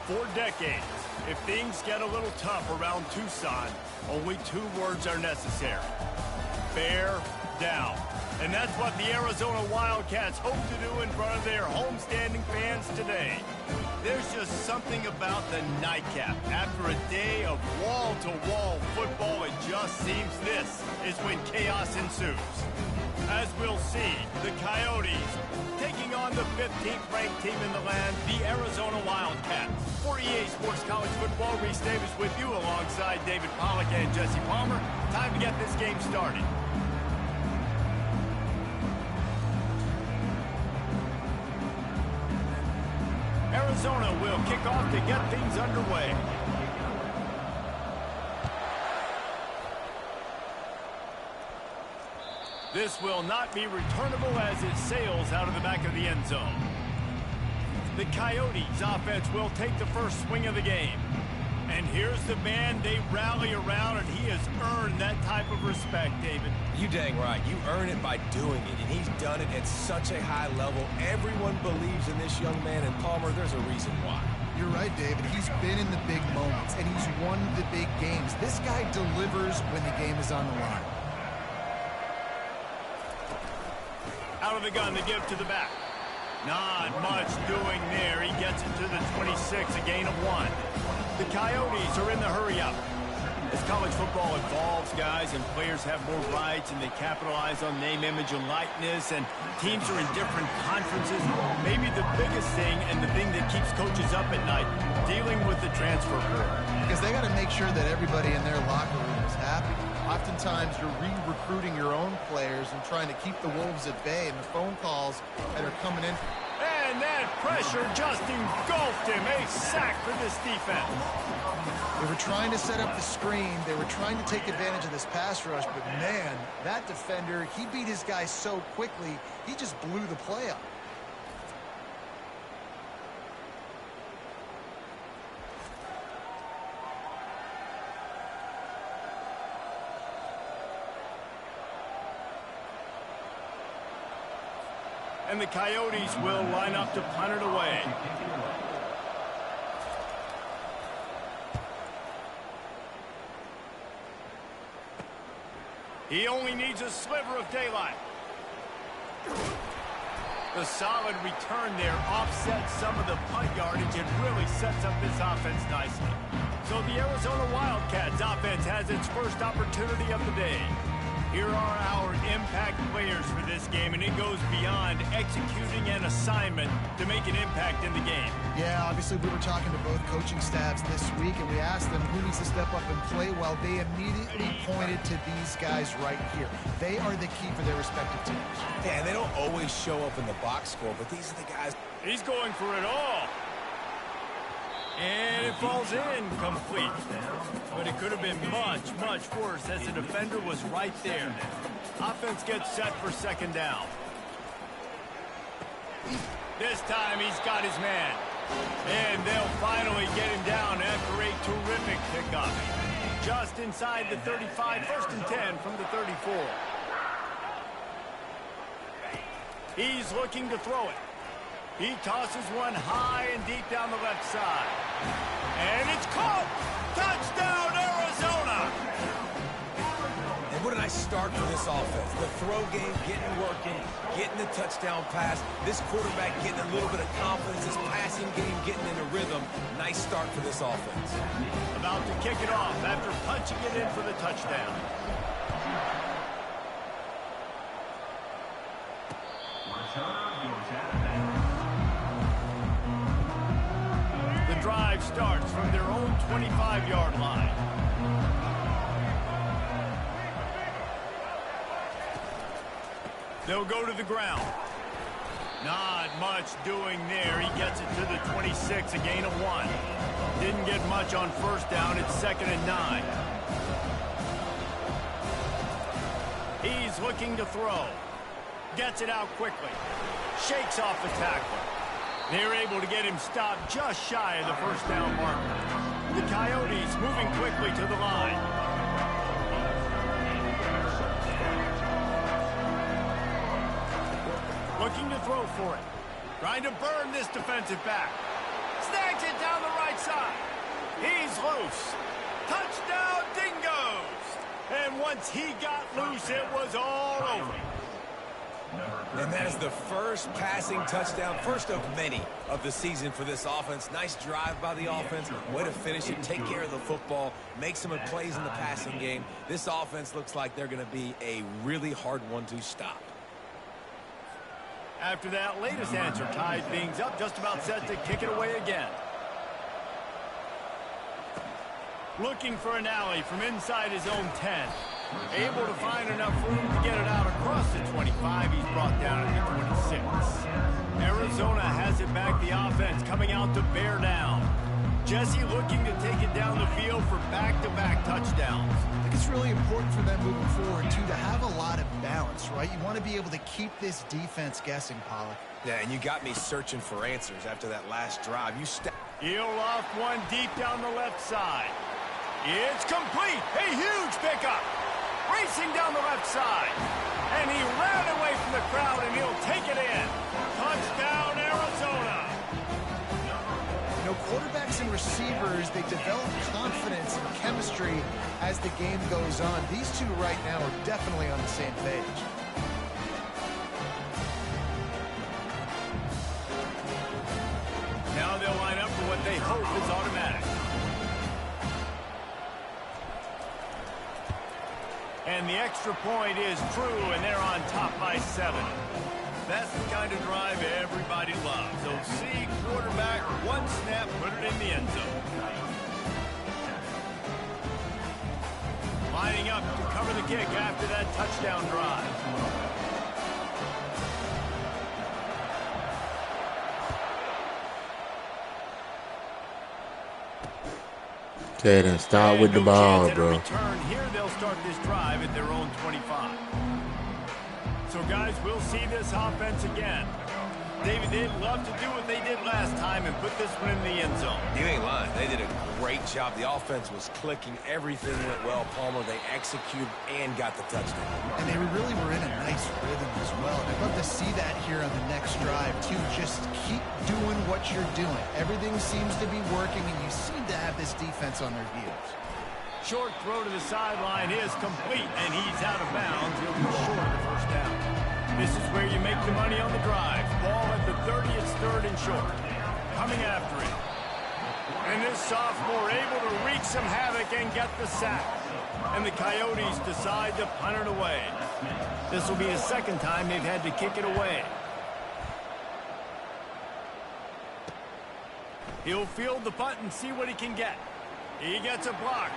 For decades, if things get a little tough around Tucson, only 2 words are necessary. Bear down. And that's what the Arizona Wildcats hope to do in front of their homestanding fans today. There's just something about the nightcap. After a day of wall-to-wall football, it just seems this is when chaos ensues. As we'll see, the Coyotes taking on the 15th ranked team in the land, the Arizona Wildcats. For EA Sports College Football, Reese Davis with you alongside David Pollack and Jesse Palmer. Time to get this game started. Arizona will kick off to get things underway. This will not be returnable as it sails out of the back of the end zone. The Coyotes offense will take the first swing of the game. And here's the man they rally around, and he has earned that type of respect, David. You dang right. You earn it by doing it, and he's done it at such a high level. Everyone believes in this young man, and Palmer, there's a reason why. You're right, David. He's been in the big moments, and he's won the big games. This guy delivers when the game is on the line. Out of the gun to give to the back. Not much doing there. He gets it to the 26, a gain of 1. The Coyotes are in the hurry-up. As college football evolves, guys, and players have more rights and they capitalize on name, image, and likeness, and teams are in different conferences, maybe the biggest thing and the thing that keeps coaches up at night, dealing with the transfer portal. Because they got to make sure that everybody in their locker room is happy. Oftentimes, you're re-recruiting your own players and trying to keep the Wolves at bay, and the phone calls that are coming in. And that pressure just engulfed him. A sack for this defense. They were trying to set up the screen. They were trying to take advantage of this pass rush, but man, that defender, he beat his guy so quickly, he just blew the play up. And the Coyotes will line up to punt it away. He only needs a sliver of daylight. The solid return there offsets some of the punt yardage and really sets up this offense nicely. So the Arizona Wildcats offense has its first opportunity of the day. Here are our impact players for this game, and it goes beyond executing an assignment to make an impact in the game. Yeah, obviously we were talking to both coaching staffs this week, and we asked them who needs to step up and play well. They immediately pointed to these guys right here. They are the key for their respective teams. Yeah, and they don't always show up in the box score, but these are the guys. He's going for it all. And it falls in complete. But it could have been much, much worse as the defender was right there. Offense gets set for second down. This time he's got his man. And they'll finally get him down after a terrific pickup. Just inside the 35, first and 10 from the 34. He's looking to throw it. He tosses one high and deep down the left side. And it's caught! Touchdown, Arizona! And what a nice start for this offense. The throw game getting working, getting the touchdown pass. This quarterback getting a little bit of confidence. This passing game getting in a rhythm. Nice start for this offense. About to kick it off after punching it in for the touchdown. The drive starts from their own 25-yard line. They'll go to the ground. Not much doing there. He gets it to the 26, a gain of 1. Didn't get much on first down. It's 2nd and 9. He's looking to throw. Gets it out quickly. Shakes off the tackler. They're able to get him stopped just shy of the first down marker. The Coyotes moving quickly to the line. Looking to throw for it. Trying to burn this defensive back. Snags it down the right loose. Touchdown, Dingoes! And once he got loose, it was all over. And that is the first passing touchdown, first of many of the season for this offense. Nice drive by the offense. Way to finish it, take care of the football, make some plays in the passing game. This offense looks like they're going to be a really hard one to stop. After that latest answer tied things up, just about set to kick it away again. Looking for an alley from inside his own 10. Able to find enough room to get it out across the 25. He's brought down at the 26. Arizona has it back. The offense coming out to bear down. Jesse looking to take it down the field for back-to-back touchdowns. I think it's really important for them moving forward, too, to have a lot of balance, right? You want to be able to keep this defense guessing, Pollock. Yeah, and you got me searching for answers after that last drive. He'll off one deep down the left side. It's complete. A huge pickup. Racing down the left side. And he ran away from the crowd, and he'll take it in. Touchdown, Arizona. You know, quarterbacks and receivers, they develop confidence and chemistry as the game goes on. These two right now are definitely on the same page. Now they'll line up for what they hope is automatic. And the extra point is true, and they're on top by 7. That's the kind of drive everybody loves. So see quarterback, one snap, put it in the end zone. Lining up to cover the kick after that touchdown drive. Caden, start with the ball, bro. Return here, they'll start this drive at their own 25. So, guys, we'll see this offense again. David, they'd love to do what they did last time and put this one in the end zone. You ain't lying. They did a great job. The offense was clicking. Everything went well, Palmer. They executed and got the touchdown. And they really were in a nice rhythm as well. And I'd love to see that here on the next drive, too. Just keep doing what you're doing. Everything seems to be working, and you seem to have this defense on their heels. Short throw to the sideline is complete, and he's out of bounds. He'll be short of the first down. This is where you make the money on the drive. Ball at the 30, it's 3rd and short. Coming after it. And this sophomore able to wreak some havoc and get the sack. And the Coyotes decide to punt it away. This will be the second time they've had to kick it away. He'll field the punt and see what he can get. He gets a block.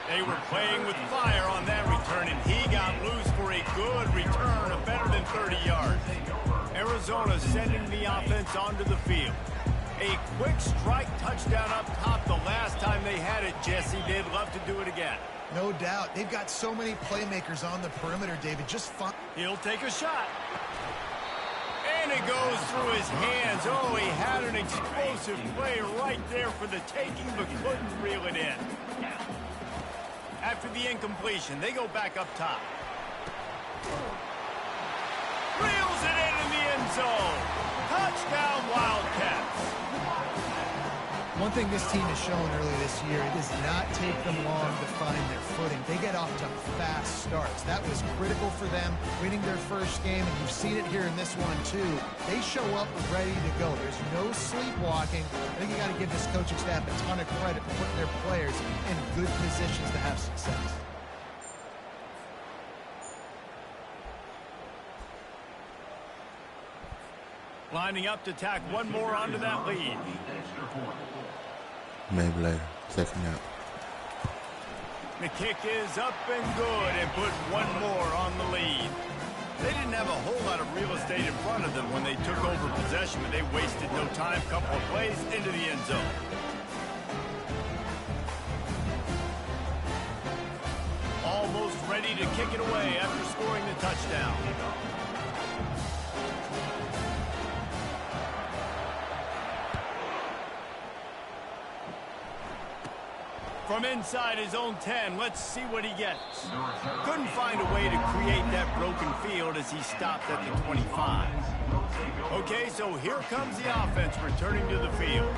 They were playing with fire on that return, and he got loose for a good return of better than 30 yards. Arizona sending the offense onto the field. A quick strike touchdown up top the last time they had it, Jesse. They'd love to do it again. No doubt. They've got so many playmakers on the perimeter, David. Just fun. He'll take a shot. And it goes through his hands. Oh, he had an explosive play right there for the taking, but couldn't reel it in. After the incompletion, they go back up top. Reels it in the end zone. Touchdown, Wildcats. One thing this team has shown earlier this year, it does not take them long to find their footing. They get off to fast starts. That was critical for them, winning their first game, and you've seen it here in this one, too. They show up ready to go. There's no sleepwalking. I think you got to give this coaching staff a ton of credit for putting their players in good positions to have success. Lining up to tack one more onto that lead. Maybe later. Second out. The kick is up and good and put one more on the lead. They didn't have a whole lot of real estate in front of them when they took over possession, but they wasted no time. Couple of plays into the end zone. Almost ready to kick it away after scoring the touchdown. From inside his own 10, let's see what he gets. Couldn't find a way to create that broken field as he stopped at the 25. Okay, so here comes the offense returning to the field.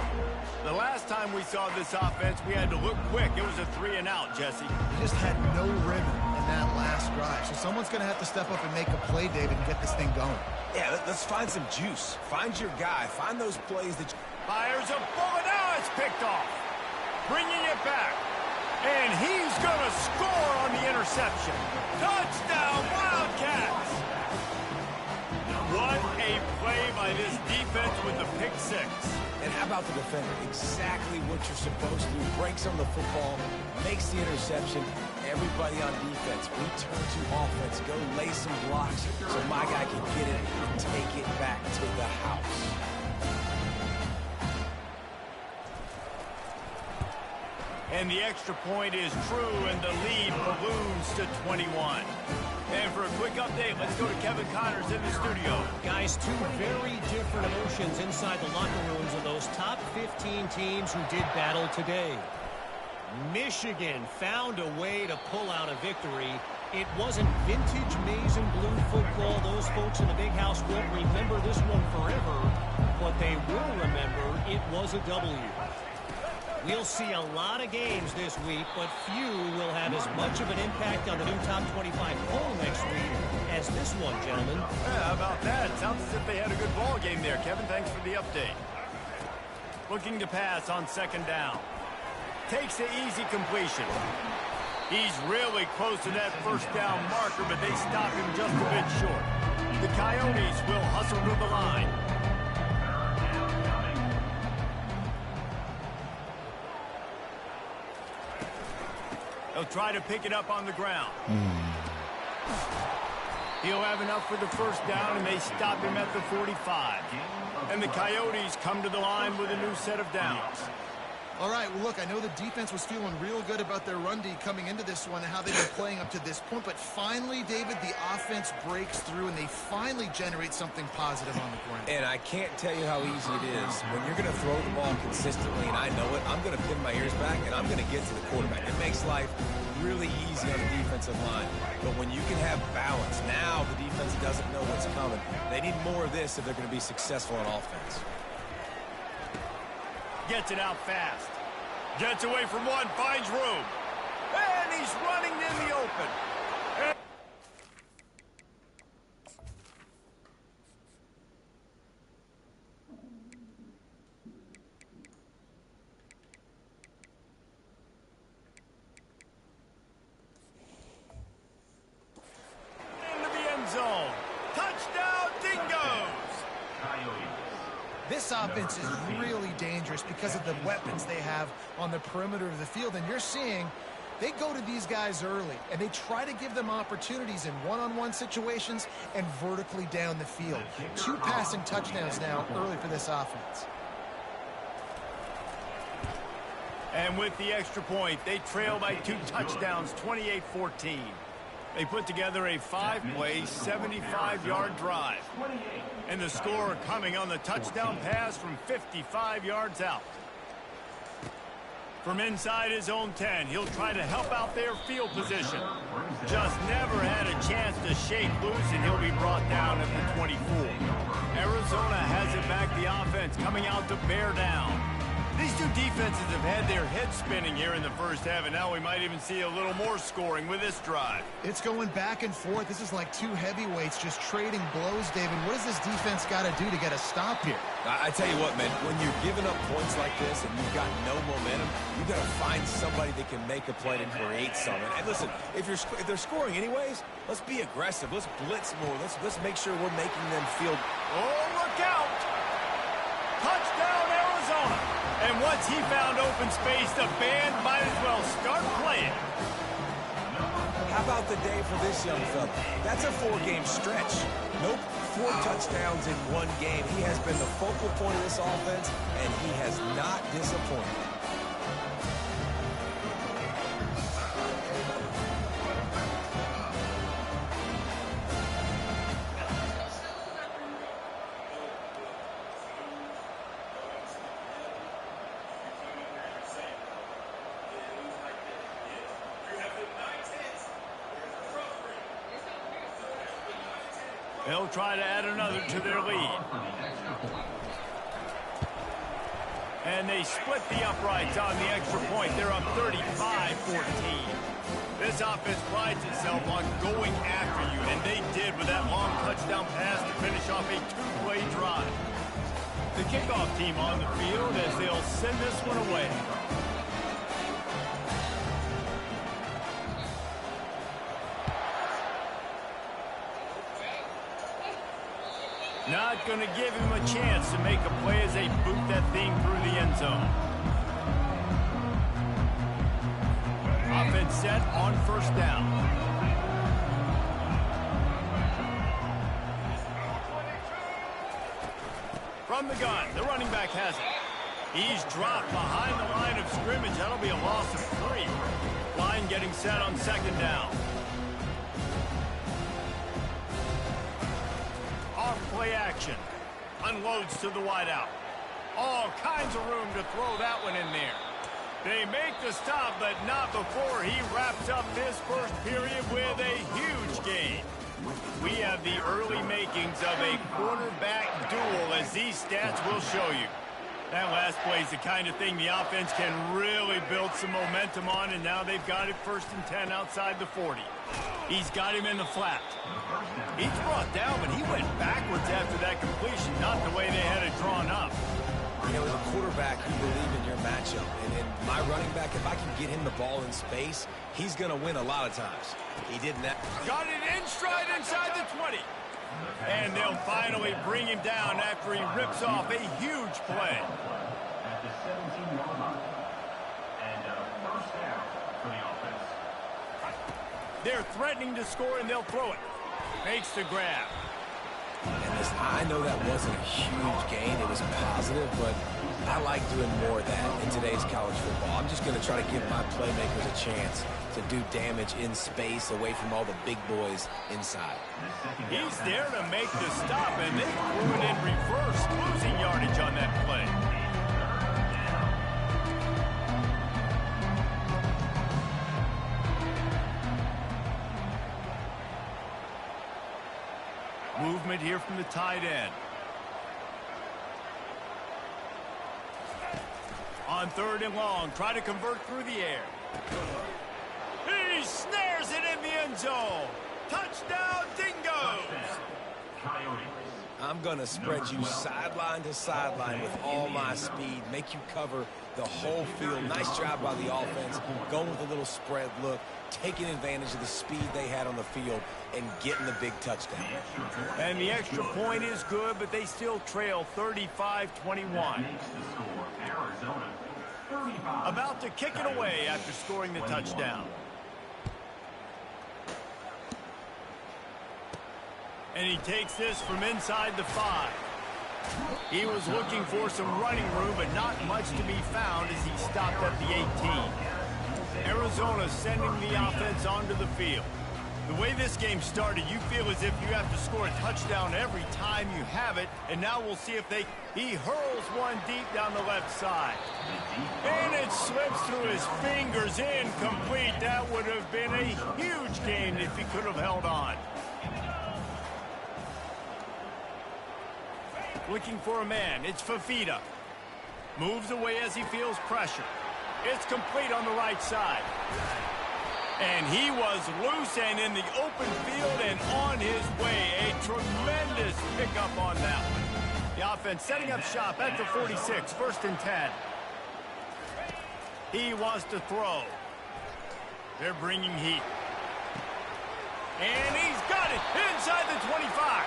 The last time we saw this offense, we had to look quick. It was a 3-and-out, Jesse. They just had no rhythm in that last drive. So someone's going to have to step up and make a play, David, and get this thing going. Yeah, let's find some juice. Find your guy. Find those plays that... Fires a bullet. Now it's picked off. Bringing it back. And he's going to score on the interception. Touchdown, Wildcats! What a play by this defense with the pick six. And how about the defender? Exactly what you're supposed to do. Breaks on the football, makes the interception. Everybody on defense, return to offense. Go lay some blocks so my guy can get it and take it back to the house. And the extra point is true, and the lead balloons to 21. And for a quick update, let's go to Kevin Connors in the studio. Guys, two very different emotions inside the locker rooms of those top 15 teams who did battle today. Michigan found a way to pull out a victory. It wasn't vintage maize and blue football. Those folks in the big house won't remember this one forever, but they will remember it was a W. We'll see a lot of games this week, but few will have as much of an impact on the new top 25 poll next week as this one, gentlemen. Yeah, how about that? Sounds as if they had a good ball game there, Kevin. Thanks for the update. Looking to pass on second down. Takes the easy completion. He's really close to that first down marker, but they stop him just a bit short. The Coyotes will hustle to the line. They'll try to pick it up on the ground. He'll have enough for the first down, and they stop him at the 45. And the Coyotes come to the line with a new set of downs. All right, well, look, I know the defense was feeling real good about their run D coming into this one and how they've been playing up to this point. But finally, David, the offense breaks through, and they finally generate something positive on the ground. And I can't tell you how easy it is. When you're going to throw the ball consistently, and I know it, I'm going to pin my ears back, and I'm going to get to the quarterback. It makes life really easy on the defensive line. But when you can have balance, now the defense doesn't know what's coming. They need more of this if they're going to be successful on offense. Gets it out fast. Gets away from one, finds room. And he's running in the open. Into the end zone. Touchdown, Dingoes! This offense is really dangerous because of the weapons they have on the perimeter of the field. And you're seeing they go to these guys early, and they try to give them opportunities in one-on-one situations and vertically down the field. 2 passing touchdowns now early for this offense. And with the extra point, they trail by 2 touchdowns, 28-14. They put together a 5-play, 75-yard drive. And the score coming on the touchdown pass from 55 yards out. From inside his own 10, he'll try to help out their field position. Just never had a chance to shake loose, and he'll be brought down at the 24. Arizona has it back, the offense coming out to bear down. These two defenses have had their heads spinning here in the first half, and now we might even see a little more scoring with this drive. It's going back and forth. This is like 2 heavyweights just trading blows, David. What does this defense got to do to get a stop here? I tell you what, man, when you're giving up points like this and you've got no momentum, you've got to find somebody that can make a play and create something. And listen, if they're scoring anyways, let's be aggressive. Let's blitz more. Let's make sure we're making them feel. Oh, look out! Touchdown, Arizona! And once he found open space, the band might as well start playing. How about the day for this young fella? That's a 4-game stretch. Nope, 4 touchdowns in 1 game. He has been the focal point of this offense, and he has not disappointed. They'll try to add another to their lead. And they split the uprights on the extra point. They're up 35-14. This offense prides itself on going after you, and they did with that long touchdown pass to finish off a two-play drive. The kickoff team on the field as they'll send this one away. Not going to give him a chance to make a play as they boot that thing through the end zone. Offense set on first down. From the gun, the running back has it. He's dropped behind the line of scrimmage. That'll be a loss of 3. Line getting set on second down. Play action. Unloads to the wideout. All kinds of room to throw that one in there. They make the stop, but not before he wraps up this first period with a huge gain. We have the early makings of a quarterback duel, as these stats will show you. That last play is the kind of thing the offense can really build some momentum on, and now they've got it 1st and 10 outside the 40. He's got him in the flat. He's brought down, but he went backwards after that completion, not the way they had it drawn up. You know, as a quarterback, you believe in your matchup. And in my running back, if I can get him the ball in space, he's going to win a lot of times. He didn't. Got it in stride inside the 20. And they'll finally bring him down after he rips off a huge play. At the 17-yard line. And first down for the offense. They're threatening to score, and they'll throw it. Makes the grab. And listen, I know that wasn't a huge gain. It was positive, but I like doing more of that in today's college football. I'm just going to try to give my playmakers a chance to do damage in space away from all the big boys inside. He's there to make the stop, and they threw it in reverse, losing yardage on that play. Movement here from the tight end. On 3rd and long, try to convert through the air. He snares it in the end zone. Touchdown, Dingoes! I'm going to spread you sideline to sideline with all my speed, make you cover the whole field. Nice job by the offense, going with a little spread look, taking advantage of the speed they had on the field and getting the big touchdown. And the extra point is good, but they still trail 35-21. About to kick it away after scoring the touchdown. And he takes this from inside the 5. He was looking for some running room, but not much to be found as he stopped at the 18. Arizona sending the offense onto the field. The way this game started, you feel as if you have to score a touchdown every time you have it, and now we'll see if he hurls one deep down the left side. And it slips through his fingers, incomplete. That would have been a huge gain if he could have held on. Looking for a man, it's Fafita. Moves away as he feels pressure. It's complete on the right side. And he was loose and in the open field and on his way. A tremendous pickup on that one. The offense setting up shop at the 46, 1st and 10. He wants to throw. They're bringing heat. And he's got it inside the 25.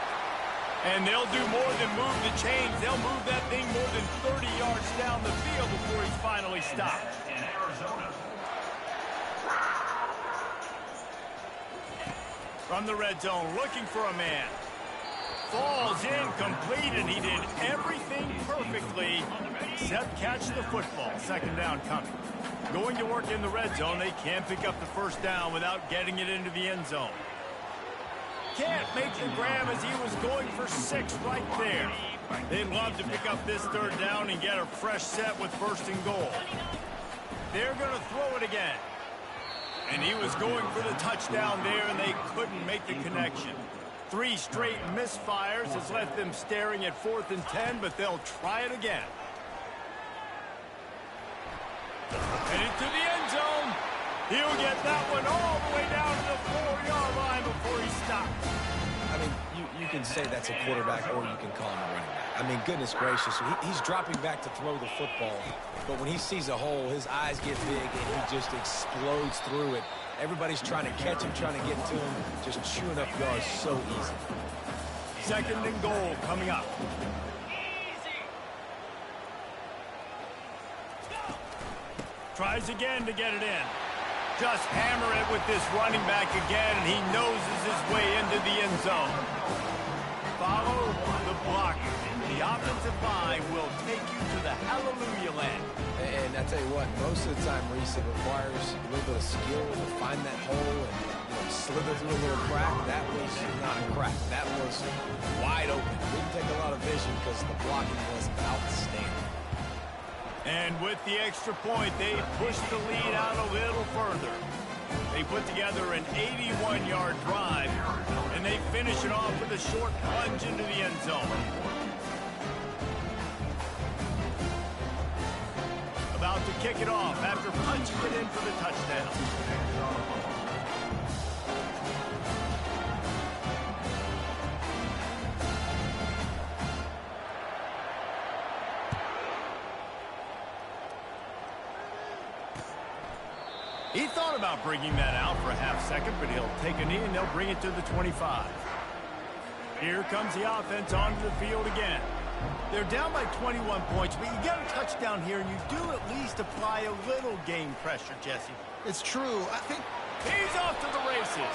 And they'll do more than move the chains. They'll move that thing more than 30 yards down the field before he's finally stopped. In Arizona. From the red zone, looking for a man. Falls incomplete, and he did everything perfectly except catch the football. 2nd down coming. Going to work in the red zone, they can't pick up the 1st down without getting it into the end zone. Can't make the grab as he was going for 6 right there. They'd love to pick up this 3rd down and get a fresh set with 1st and goal. They're going to throw it again. And he was going for the touchdown there, and they couldn't make the connection. 3 straight misfires has left them staring at 4th and 10, but they'll try it again. Headed to the end zone. He'll get that one all the way down to the 4-yard line before he stops. I mean, you can say that's a quarterback or you can call him a running back. I mean, goodness gracious, he's dropping back to throw the football. But when he sees a hole, his eyes get big and he just explodes through it. Everybody's trying to catch him, trying to get to him, just chewing up yards so easy. 2nd and goal coming up. Tries again to get it in. Just hammer it with this running back again, and he noses his way into the end zone. Follow the block. The offensive line will take you to the hallelujah land. And I tell you what, most of the time, Reese, it requires a little bit of skill to find that hole and slither through a little crack. That was not a crack. That was wide open. Didn't take a lot of vision because the blocking was outstanding. And with the extra point, they push the lead out a little further. They put together an 81-yard drive, and they finish it off with a short plunge into the end zone. About to kick it off after punching it in for the touchdown. He thought about bringing that out for a half-second, but he'll take a knee and they'll bring it to the 25. Here comes the offense onto the field again. They're down by 21 points, but you get a touchdown here, and you do at least apply a little game pressure, Jesse. It's true. I think he's off to the races.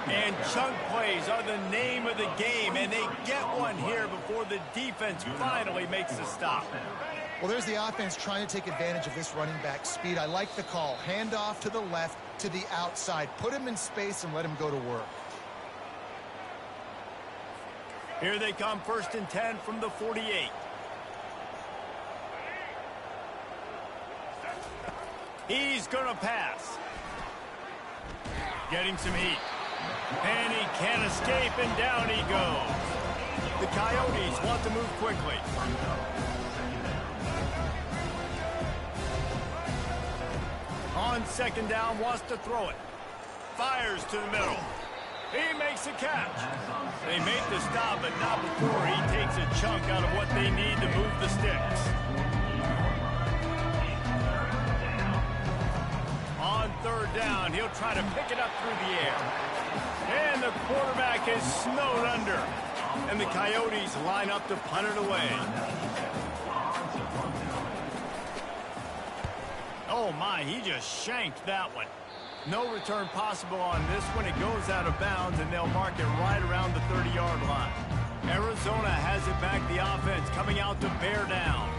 And chunk plays are the name of the game, and they get one here before the defense finally makes the stop. Well, there's the offense trying to take advantage of this running back speed. I like the call. Hand off to the left, to the outside. Put him in space and let him go to work. Here they come, 1st and 10 from the 48. He's going to pass. Getting some heat. And he can't escape, and down he goes. The Coyotes want to move quickly. On 2nd down, wants to throw it. Fires to the middle. He makes a catch. They make the stop, but not before he takes a chunk out of what they need to move the sticks. On 3rd down, he'll try to pick it up through the air. And the quarterback is snowed under. And the Coyotes line up to punt it away. Oh my, he just shanked that one. No return possible on this one. It goes out of bounds, and they'll mark it right around the 30-yard line. Arizona has it back, the offense coming out to bear down.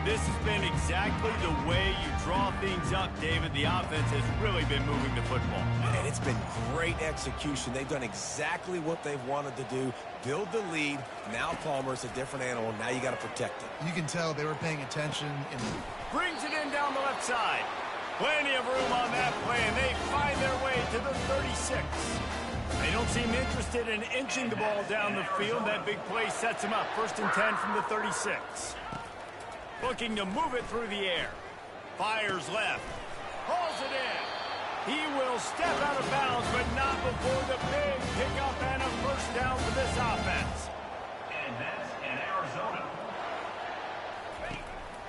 This has been exactly the way you draw things up, David. The offense has really been moving the football. And it's been great execution. They've done exactly what they've wanted to do. Build the lead. Now Palmer's a different animal. Now you got to protect it. You can tell they were paying attention. Brings it in down the left side. Plenty of room on that play, and they find their way to the 36. They don't seem interested in inching the ball down the field. That big play sets them up. 1st and 10 from the 36. Looking to move it through the air. Fires left. Hauls it in. He will step out of bounds, but not before the big pickup and a 1st down for this offense. And that's in Arizona.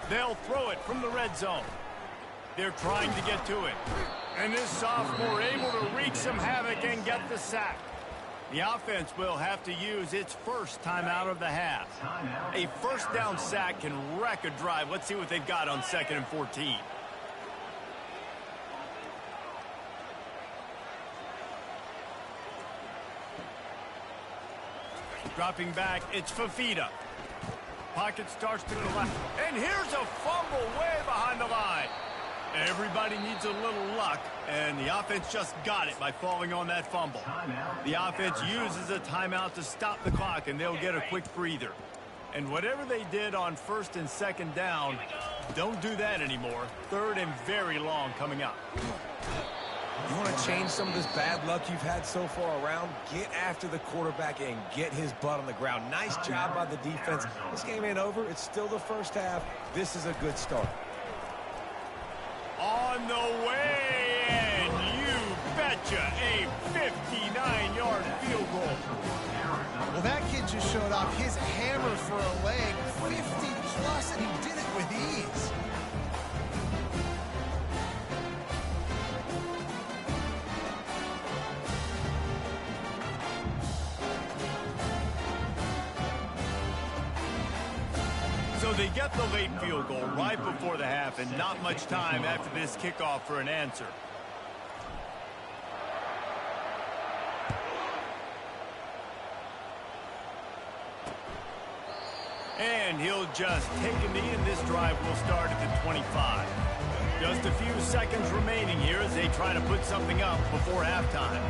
They'll throw it from the red zone. They're trying to get to it. And this sophomore able to wreak some havoc and get the sack. The offense will have to use its first timeout of the half. A 1st down sack can wreck a drive. Let's see what they've got on 2nd and 14. Dropping back, it's Fafita. Pocket starts to the left. And here's a fumble way behind the line. Everybody needs a little luck, and the offense just got it by falling on that fumble. The offense uses a timeout to stop the clock, and they'll get a quick breather. And whatever they did on 1st and 2nd down, don't do that anymore. 3rd and very long coming up. You want to change some of this bad luck you've had so far around? Get after the quarterback and get his butt on the ground. Nice job by the defense. This game ain't over. It's still the first half. This is a good start. On the way, and you betcha, a 59-yard field goal. Well, that kid just showed off his hammer for a leg, 50-plus, and he did it with ease. So they get the late field goal right before the half, and not much time after this kickoff for an answer. And he'll just take a knee, and this drive will start at the 25. Just a few seconds remaining here as they try to put something up before halftime.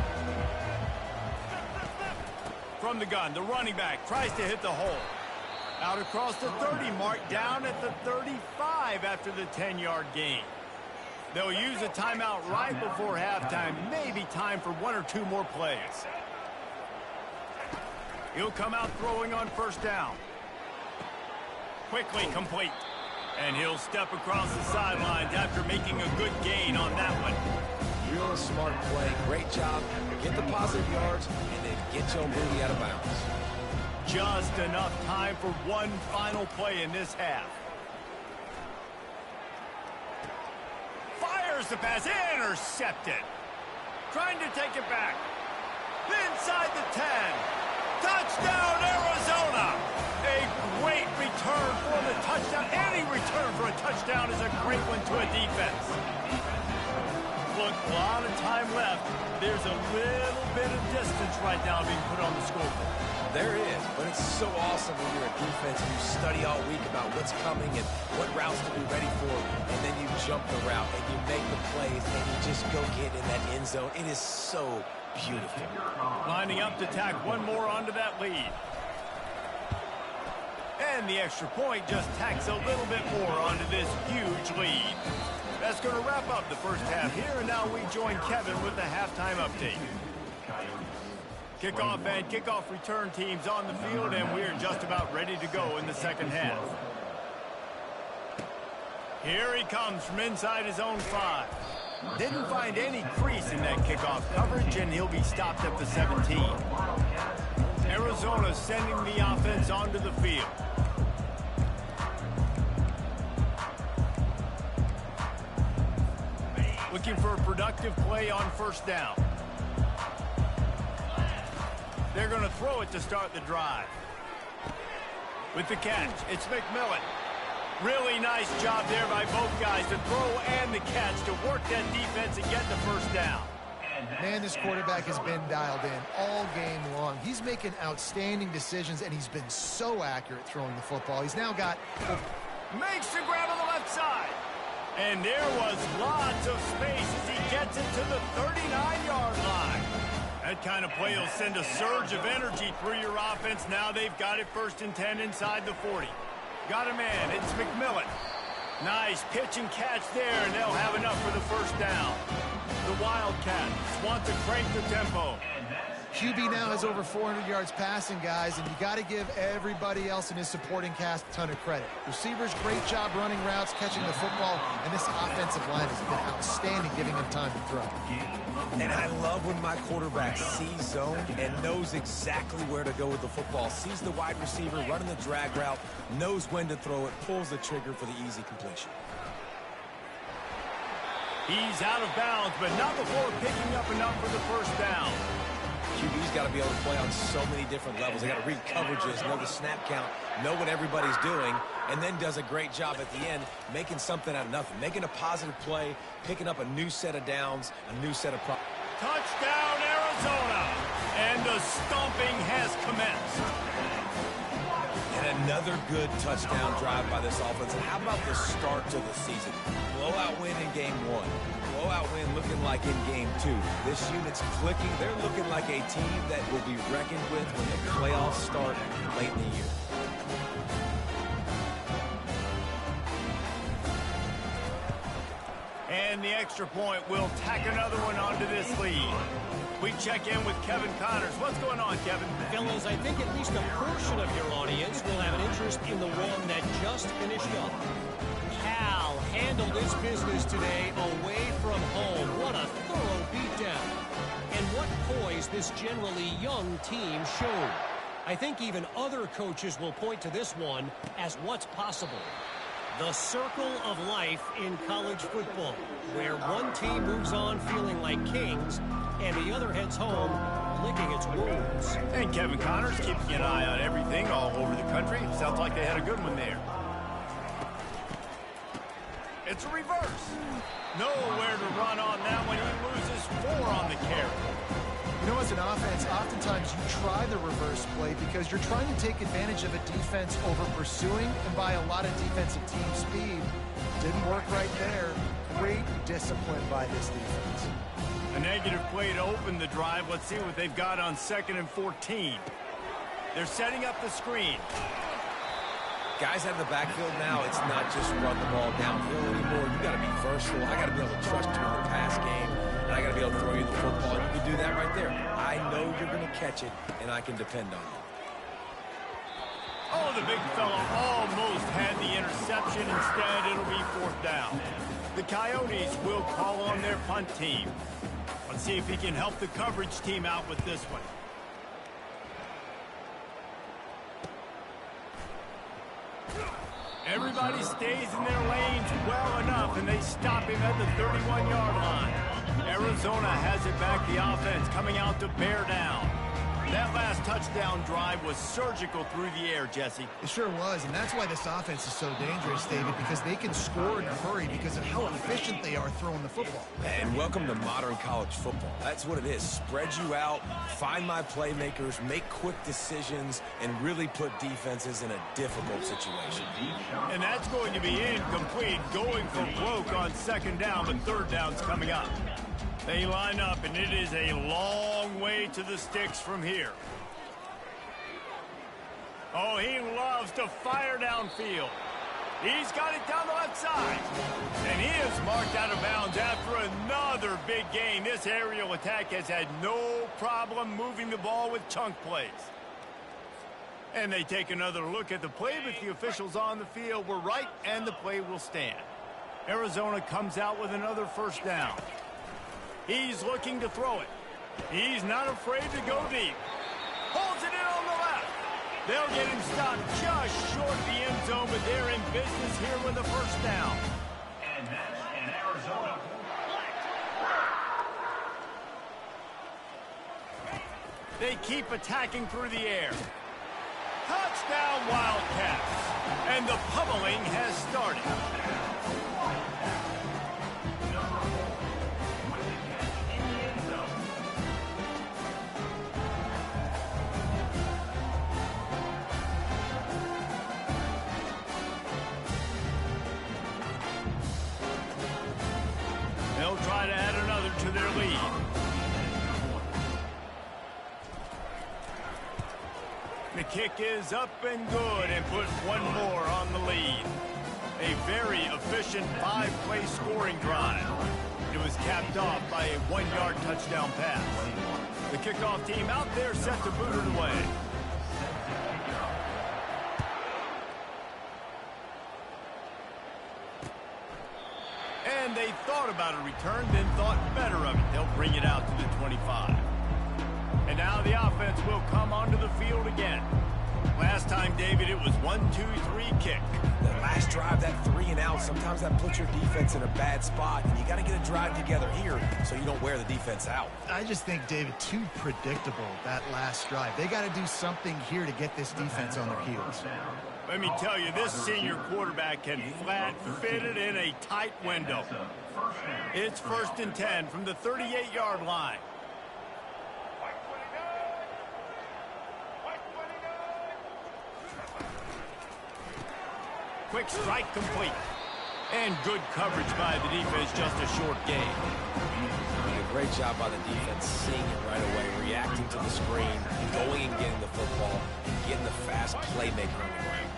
From the gun, the running back tries to hit the hole. Out across the 30 mark, down at the 35 after the 10-yard gain. They'll use a timeout right before halftime. Maybe time for one or two more plays. He'll come out throwing on first down. Quickly complete. And he'll step across the sidelines after making a good gain on that one. Real smart play. Great job. Get the positive yards and then get your booty out of bounds. Just enough time for one final play in this half. Fires the pass, intercepted. Trying to take it back. Inside the 10. Touchdown, Arizona. A great return for the touchdown. Any return for a touchdown is a great one to a defense. Look, a lot of time left. There's a little bit of distance right now being put on the scoreboard. There is, but it's so awesome when you're a defense and you study all week about what's coming and what routes to be ready for, and then you jump the route and you make the plays and you just go get in that end zone. It is so beautiful. Lining up to tack one more onto that lead. And the extra point just tacks a little bit more onto this huge lead. That's going to wrap up the first half here, and now we join Kevin with the halftime update. Kickoff and kickoff return teams on the field, and we're just about ready to go in the second half. Here he comes from inside his own 5. Didn't find any crease in that kickoff coverage, and he'll be stopped at the 17. Arizona sending the offense onto the field. Looking for a productive play on first down. They're going to throw it to start the drive. With the catch, it's McMillan. Really nice job there by both guys, the throw and the catch, to work that defense and get the first down. Man, this quarterback has been dialed in all game long. He's making outstanding decisions, and he's been so accurate throwing the football. He's now got... Makes the grab on the left side. And there was lots of space as he gets it to the 39-yard line. That kind of play will send a surge of energy through your offense. Now they've got it 1st and 10 inside the 40. Got a man. It's McMillan. Nice pitch and catch there, and they'll have enough for the first down. The Wildcats want to crank the tempo. QB now has over 400 yards passing, guys, and you got to give everybody else in his supporting cast a ton of credit. Receivers, great job running routes, catching the football, and this offensive line has been outstanding, giving him time to throw. And I love when my quarterback sees zone and knows exactly where to go with the football. Sees the wide receiver running the drag route, knows when to throw it, pulls the trigger for the easy completion. He's out of bounds, but not before picking up enough for the first down. QB's got to be able to play on so many different levels. They got to read coverages, know the snap count, know what everybody's doing, and then does a great job at the end making something out of nothing, making a positive play, picking up a new set of downs, a new set of problems. Touchdown, Arizona! And the stomping has commenced. And another good touchdown drive by this offense. And how about the start to the season? Blowout win in game 1. Blowout win looking like in game 2. This unit's clicking. They're looking like a team that will be reckoned with when the playoffs start late in the year. And the extra point will tack another one onto this lead. We check in with Kevin Connors. What's going on, Kevin? Fellas, I think at least a portion of your audience will have an interest in the one that just finished up. Cal handled its business today away from home. What a thorough beatdown. And what poise this generally young team showed. I think even other coaches will point to this one as what's possible. The circle of life in college football, where one team moves on feeling like kings and the other heads home licking its wounds. And Kevin Connors keeping an eye on everything all over the country. Sounds like they had a good one there. It's a reverse. Nowhere to run on that one. He loses 4 on the carry. You know, as an offense, oftentimes you try the reverse play because you're trying to take advantage of a defense over pursuing and by a lot of defensive team speed. Didn't work right there. Great discipline by this defense. A negative play to open the drive. Let's see what they've got on 2nd and 14. They're setting up the screen. Guys out of the backfield now, it's not just run the ball downhill anymore. You got to be versatile. I got to be able to trust you in the pass game. And I got to be able to throw you the football. You can do that right there. I know you're going to catch it, and I can depend on you. Oh, the big fella almost had the interception. Instead, it'll be 4th down. The Coyotes will call on their punt team. Let's see if he can help the coverage team out with this one. Everybody stays in their lanes well enough, and they stop him at the 31-yard line. Arizona has it back, the offense coming out to bear down. That last touchdown drive was surgical through the air, Jesse. It sure was, and that's why this offense is so dangerous, David, because they can score in a hurry because of how efficient they are throwing the football. And welcome to modern college football. That's what it is. Spread you out, find my playmakers, make quick decisions, and really put defenses in a difficult situation. And that's going to be incomplete, going for broke on 2nd down, but 3rd down's coming up. They line up, and it is a long way to the sticks from here. Oh, he loves to fire downfield. He's got it down the left side. And he is marked out of bounds after another big gain. This aerial attack has had no problem moving the ball with chunk plays. And they take another look at the play, but the officials on the field were right, and the play will stand. Arizona comes out with another 1st down. He's looking to throw it. He's not afraid to go deep. Holds it in on the left. They'll get him stopped just short of the end zone, but they're in business here with a 1st down. And that's in Arizona. They keep attacking through the air. Touchdown Wildcats. And the pummeling has started. They'll try to add another to their lead. The kick is up and good and put one more on the lead. A very efficient 5-play scoring drive. It was capped off by a 1-yard touchdown pass. The kickoff team out there set to boot it away. And they thought about a return, then thought better of it. They'll bring it out to the 25. And now the offense will come onto the field again. Last time, David, it was 1-2-3 kick. That last drive, that 3 and out, sometimes that puts your defense in a bad spot, and you got to get a drive together here so you don't wear the defense out. I just think, David, too predictable, that last drive. They got to do something here to get this defense on their heels. Let me tell you, this senior quarterback can flat fit it in a tight window. It's 1st and 10 from the 38-yard line. Quick strike complete. And good coverage by the defense, just a short gain. A great job by the defense, seeing it right away, reacting to the screen, going and getting the football, and getting the fast playmaker on the ground.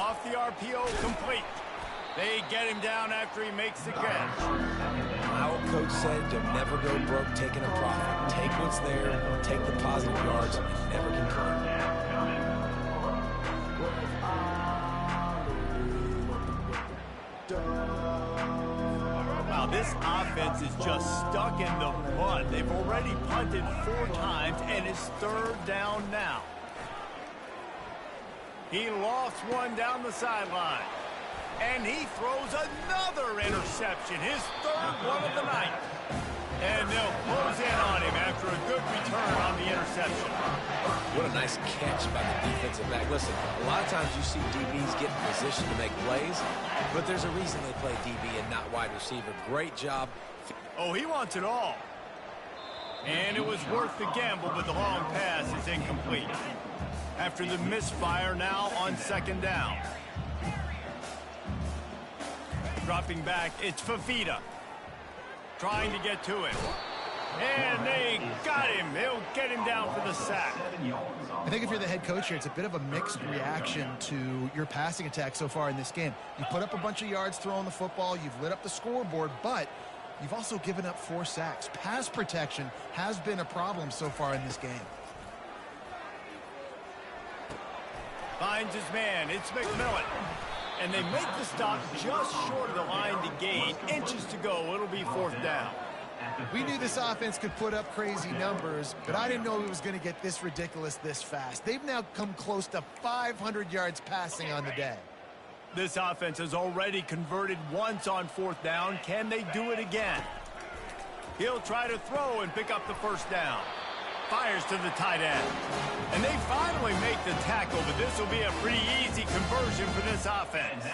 Off the RPO, complete. They get him down after he makes the catch. My old coach said you'll never go broke taking a profit. Take what's there, take the positive yards, and never complain. Wow, this offense is just stuck in the mud. They've already punted 4 times, and it's 3rd down now. He lost one down the sideline. And he throws another interception, his 3rd one of the night. And they'll close in on him after a good return on the interception. What a nice catch by the defensive back. Listen, a lot of times you see DBs get in position to make plays, but there's a reason they play DB and not wide receiver. Great job. Oh, he wants it all. And it was worth the gamble, but the long pass is incomplete. After the misfire, now on 2nd down. Dropping back, it's Fafita. Trying to get to him. And they got him. They'll get him down for the sack. I think if you're the head coach here, it's a bit of a mixed reaction to your passing attack so far in this game. You put up a bunch of yards throwing the football. You've lit up the scoreboard, but you've also given up 4 sacks. Pass protection has been a problem so far in this game. Finds his man. It's McMillan. And they make the stop just short of the line to gain. Inches to go. It'll be 4th down. We knew this offense could put up crazy numbers, but I didn't know it was going to get this ridiculous this fast. They've now come close to 500 yards passing on the day. This offense has already converted once on 4th down. Can they do it again? He'll try to throw and pick up the 1st down. Fires to the tight end. And they finally make the tackle, but this will be a pretty easy conversion for this offense.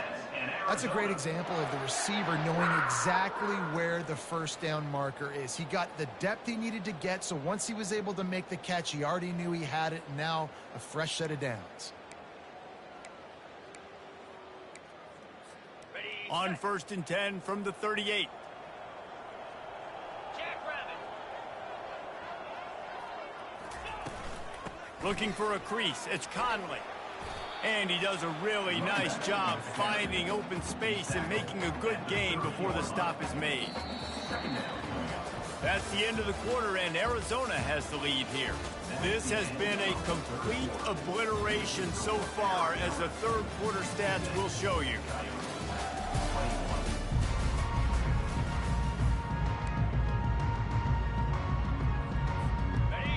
That's a great example of the receiver knowing exactly where the 1st down marker is. He got the depth he needed to get, so once he was able to make the catch, he already knew he had it. Now a fresh set of downs. On 1st and 10 from the 38. Looking for a crease. It's Conley. And he does a really nice job finding open space and making a good gain before the stop is made. That's the end of the quarter, and Arizona has the lead here. This has been a complete obliteration so far, as the 3rd quarter stats will show you.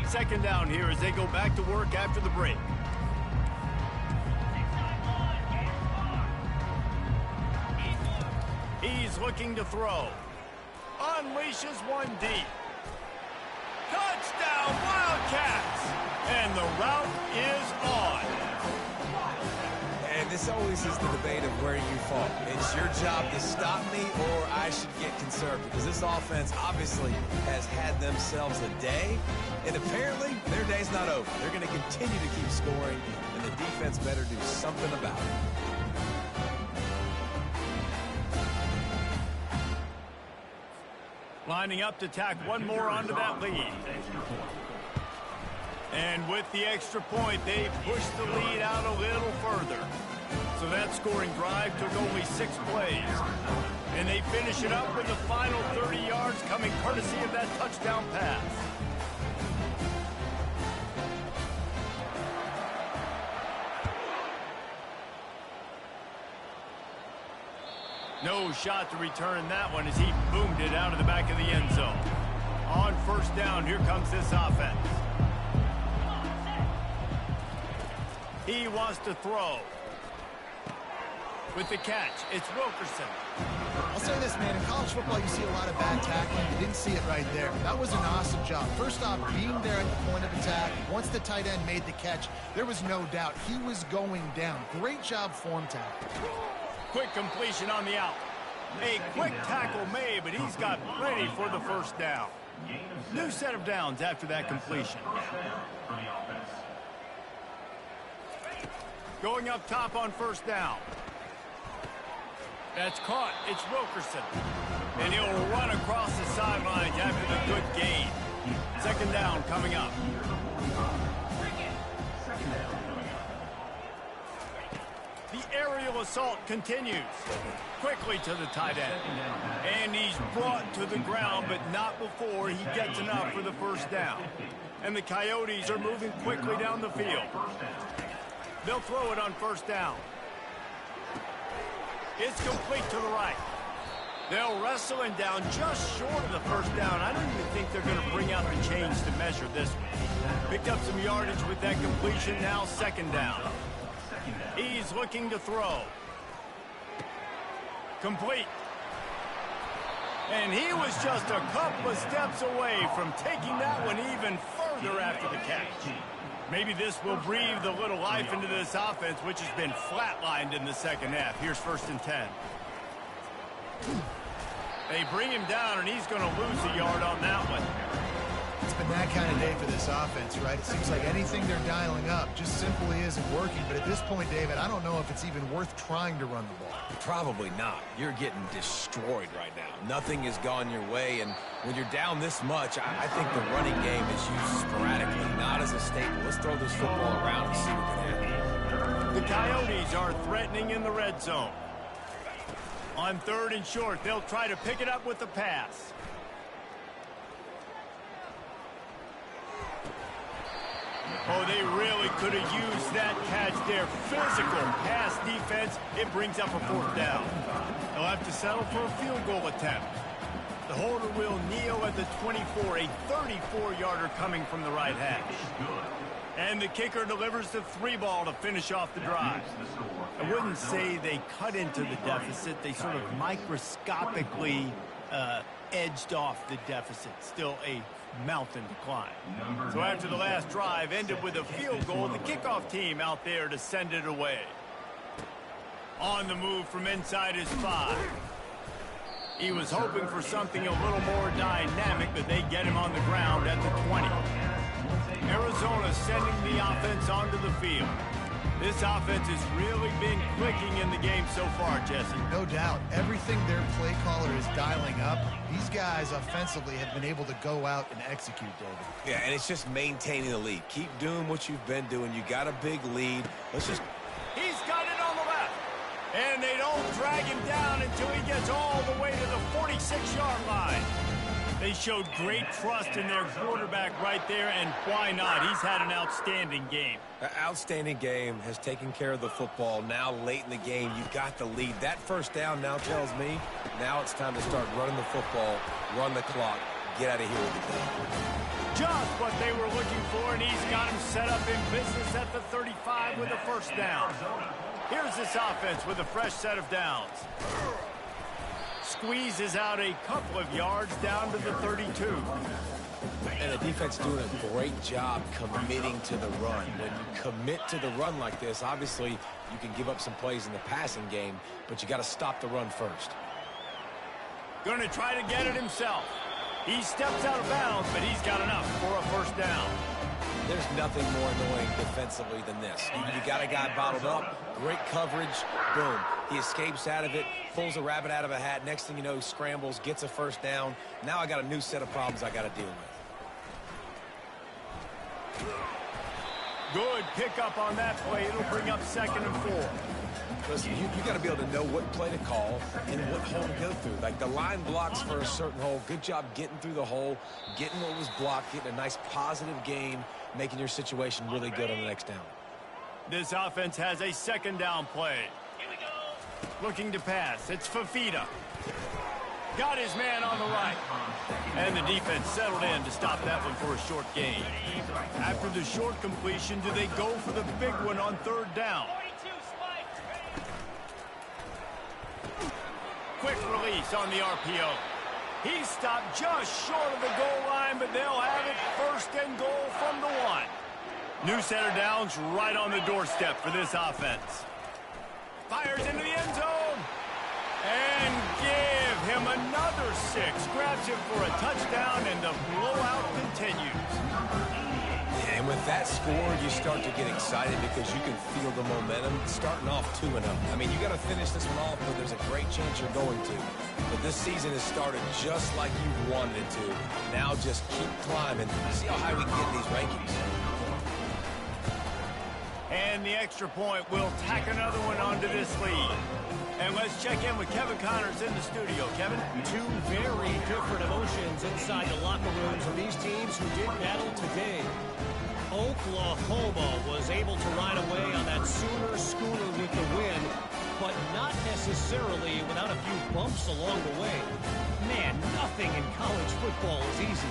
Second down here as they go back to work after the break. He's looking to throw. Unleashes one deep. Touchdown, Wildcats! And the route is on. And this always is the debate of where you fall. It's your job to stop me, or I should get conservative, because this offense obviously has had themselves a day, and apparently their day's not over. They're going to continue to keep scoring, and the defense better do something about it. Lining up to tack one more onto that lead. And with the extra point, they push the lead out a little further. So that scoring drive took only 6 plays. And they finish it up with the final 30 yards coming courtesy of that touchdown pass. No shot to return that one as he boomed it out of the back of the end zone. On 1st down, here comes this offense. He wants to throw. With the catch, it's Wilkerson. I'll say this, man. In college football, you see a lot of bad tackling. You didn't see it right there. That was an awesome job. First off, being there at the point of attack. Once the tight end made the catch, there was no doubt he was going down. Great job form tackle. Quick completion on the out. A quick tackle made, but he's got plenty for the 1st down. New set of downs after that completion. Going up top on 1st down. That's caught. It's Wilkerson. And he'll run across the sidelines after the good gain. 2nd down coming up. The aerial assault continues. Quickly to the tight end. And he's brought to the ground, but not before he gets enough for the first down. And the Coyotes are moving quickly down the field. They'll throw it on first down. It's complete to the right. They'll wrestle him down just short of the first down. I don't even think they're going to bring out the chains to measure this one. Picked up some yardage with that completion. Now second down. He's looking to throw. Complete. And he was just a couple of steps away from taking that one even further after the catch. Maybe this will breathe a little life into this offense, which has been flatlined in the second half. Here's 1st and 10. They bring him down, and he's going to lose a yard on that one. It's been that kind of day for this offense, right? It seems like anything they're dialing up just simply isn't working. But at this point, David, I don't know if it's even worth trying to run the ball. Probably not. You're getting destroyed right now. Nothing has gone your way, and when you're down this much, I think the running game is used sporadically, not as a staple. Let's throw this football around and see what can happen. The Coyotes are threatening in the red zone. On 3rd and short, they'll try to pick it up with the pass. Oh, they really could have used that catch there. Physical pass defense. It brings up a 4th down. They'll have to settle for a field goal attempt. The holder will kneel at the 24, a 34-yarder coming from the right hash. And the kicker delivers the 3-ball to finish off the drive. I wouldn't say they cut into the deficit. They sort of microscopically edged off the deficit. Still a mountain to climb. So after the last drive ended with a field goal, the kickoff team out there to send it away. On the move from inside his 5. He was hoping for something a little more dynamic, but they get him on the ground at the 20. Arizona sending the offense onto the field. This offense has really been clicking in the game so far, Jesse. No doubt. Everything their play caller is dialing up, these guys offensively have been able to go out and execute, David. Yeah, and it's just maintaining the lead. Keep doing what you've been doing. You got a big lead. Let's just... He's got it on the left. And they don't drag him down until he gets all the way to the 46-yard line. They showed great trust in their quarterback right there, and why not? He's had an outstanding game. An outstanding game, has taken care of the football. Now, late in the game, you got the lead. That first down now tells me now it's time to start running the football, run the clock, get out of here with the day. Just what they were looking for, and he's got him set up in business at the 35 with a first down. Here's this offense with a fresh set of downs. Squeezes out a couple of yards down to the 32. And the defense doing a great job committing to the run. When you commit to the run like this, obviously you can give up some plays in the passing game, but you got to stop the run first. Going to try to get it himself. He steps out of bounds, but he's got enough for a first down. There's nothing more annoying defensively than this. You got a guy bottled up, great coverage, boom. He escapes out of it, pulls a rabbit out of a hat. Next thing you know, he scrambles, gets a first down. Now I got a new set of problems I got to deal with. Good pickup on that play. It'll bring up 2nd and 4. Listen, you got to be able to know what play to call and what hole to go through. Like the line blocks for a certain hole. Good job getting through the hole, getting what was blocked, getting a nice positive gain, making your situation really good on the next down. This offense has a 2nd down play. Looking to pass. It's Fafita. Got his man on the right. And the defense settled in to stop that one for a short gain. After the short completion, do they go for the big one on 3rd down? Quick release on the RPO. He stopped just short of the goal line, but they'll have it 1st and goal from the 1. New set of downs right on the doorstep for this offense. Fires into the end zone. And give him another 6. Grabs him for a touchdown, and the blowout continues. And with that score, you start to get excited because you can feel the momentum starting off 2-0. I mean, you got to finish this one off, but there's a great chance you're going to. But this season has started just like you wanted it to. Now just keep climbing. See how high we can get in these rankings. And the extra point will tack another one onto this lead. And let's check in with Kevin Connors in the studio. Kevin? Two very different emotions inside the locker rooms of these teams who did battle today. Oklahoma was able to ride away on that Sooner schooner with the win, but not necessarily without a few bumps along the way. Man, nothing in college football is easy.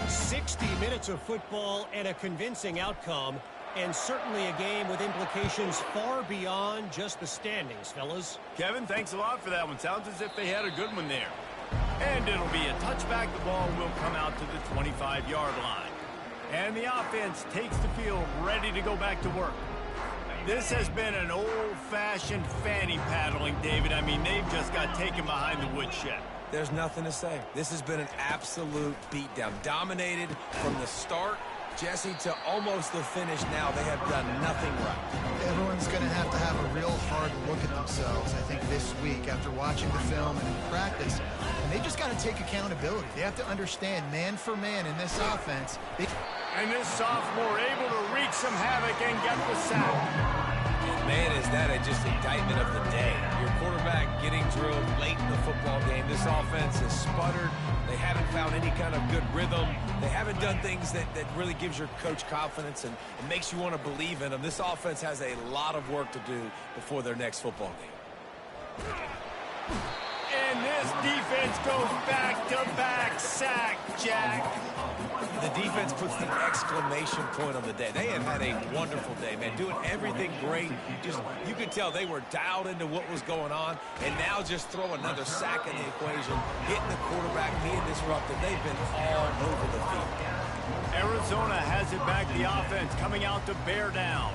60 minutes of football and a convincing outcome, and certainly a game with implications far beyond just the standings, fellas. Kevin, thanks a lot for that one. Sounds as if they had a good one there. And it'll be a touchback. The ball will come out to the 25-yard line. And the offense takes the field ready to go back to work. This has been an old-fashioned fanny paddling, David. I mean, they've just got taken behind the woodshed. There's nothing to say. This has been an absolute beatdown. Dominated from the start, Jesse, to almost the finish now. They have done nothing right. Everyone's going to have a real hard look at themselves, I think, this week after watching the film and in practice. And they just got to take accountability. They have to understand, man for man in this offense. And this sophomore able to wreak some havoc and get the sack. Man, is that just indictment of the day. Your quarterback getting drilled late in the football game. This offense has sputtered. They haven't found any kind of good rhythm. They haven't done things that really gives your coach confidence and makes you want to believe in them. This offense has a lot of work to do before their next football game. And this defense goes back-to-back sack, Jack. The defense puts the exclamation point on the day. They have had a wonderful day, man, doing everything great. Just, you could tell they were dialed into what was going on, and now just throw another sack in the equation, hitting the quarterback, being disruptive. They've been all over the field. Arizona has it back, the offense coming out to bear down.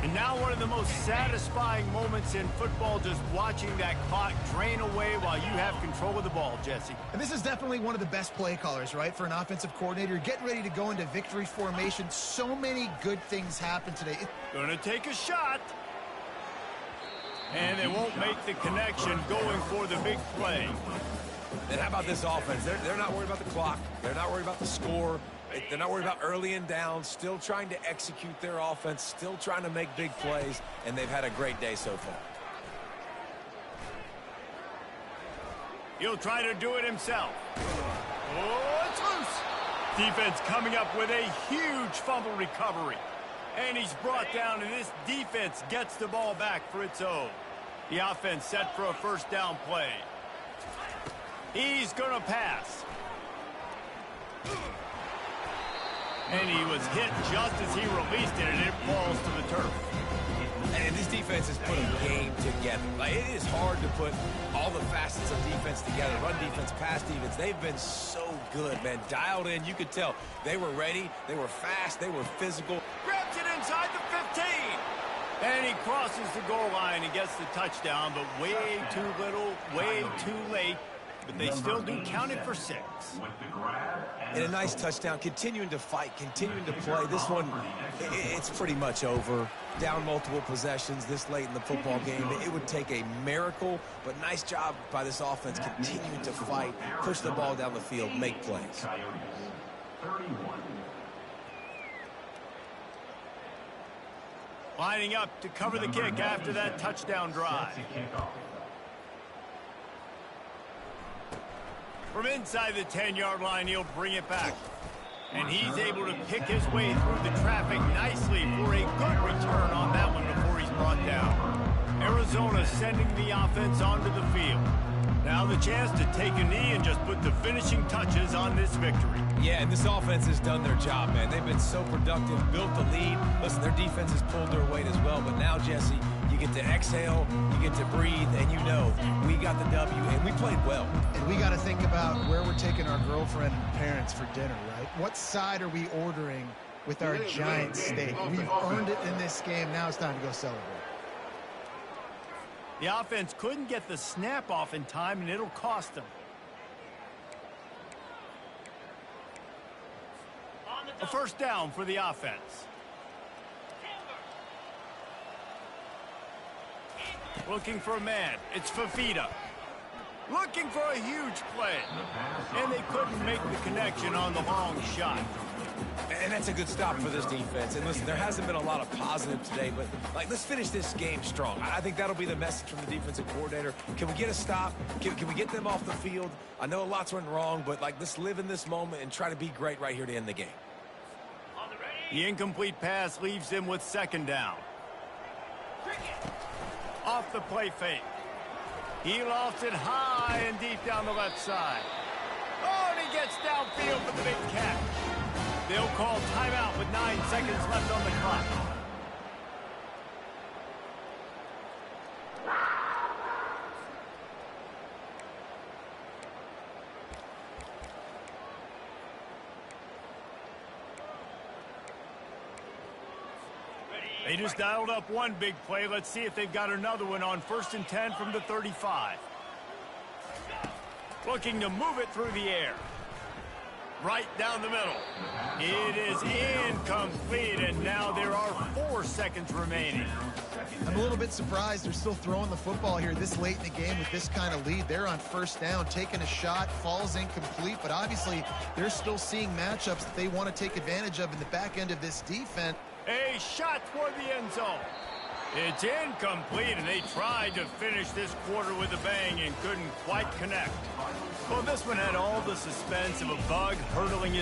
And now one of the most satisfying moments in football, just watching that clock drain away while you have control of the ball, Jesse. And this is definitely one of the best play callers, right, for an offensive coordinator. You're getting ready to go into victory formation. So many good things happen today. Gonna take a shot. And they won't make the connection going for the big play. And how about this offense? They're not worried about the clock. They're not worried about the score. They're not worried about early and down, still trying to execute their offense, still trying to make big plays, and they've had a great day so far. He'll try to do it himself. Oh, it's loose. Defense coming up with a huge fumble recovery. And he's brought down, and this defense gets the ball back for its own. The offense set for a first down play. He's going to pass. And he was hit just as he released it, and it falls to the turf. And this defense has put a game together. Like, it is hard to put all the facets of defense together. Run defense, pass defense. They've been so good, man. Dialed in. You could tell they were ready. They were fast. They were physical. Grabs it inside the 15. And he crosses the goal line and gets the touchdown, but way too little, way too late. But they still do count it for 6. And a nice touchdown, continuing to fight, continuing to play. This one, it's pretty much over. Down multiple possessions this late in the football game. It would take a miracle, but nice job by this offense continuing to fight, push the ball down the field, make plays. Lining up to cover the kick after that touchdown drive. From inside the 10-yard line, he'll bring it back. And he's able to pick his way through the traffic nicely for a good return on that one before he's brought down. Arizona sending the offense onto the field. Now the chance to take a knee and just put the finishing touches on this victory. Yeah, and this offense has done their job, man. They've been so productive, built the lead. Listen, their defense has pulled their weight as well. But now, Jesse, you get to exhale, you get to breathe, and you know we got the W, and we played well. And we got to think about where we're taking our girlfriend and parents for dinner, right? What side are we ordering with our giant steak? We've earned it in this game. Now it's time to go celebrate. The offense couldn't get the snap off in time, and it'll cost them. A first down for the offense. Looking for a man. It's Fafita. looking for a huge play. And they couldn't make the connection on the long shot. And that's a good stop for this defense. And listen, there hasn't been a lot of positive today, but let's finish this game strong. I think that'll be the message from the defensive coordinator. Can we get a stop? Can we get them off the field? I know a lot's went wrong, but let's live in this moment and try to be great right here to end the game. The incomplete pass leaves them with second down. Off the play fake. He lofts it high and deep down the left side. Oh, and he gets downfield for the big catch. They'll call timeout with 9 seconds left on the clock. They just dialed up one big play. Let's see if they've got another one on 1st and 10 from the 35. Looking to move it through the air. Right down the middle. It is incomplete, and now there are 4 seconds remaining. I'm a little bit surprised they're still throwing the football here this late in the game with this kind of lead. They're on 1st down, taking a shot, falls incomplete, but obviously they're still seeing matchups that they want to take advantage of in the back end of this defense. A shot toward the end zone. It's incomplete, and they tried to finish this quarter with a bang and couldn't quite connect. Well, this one had all the suspense of a bug hurtling his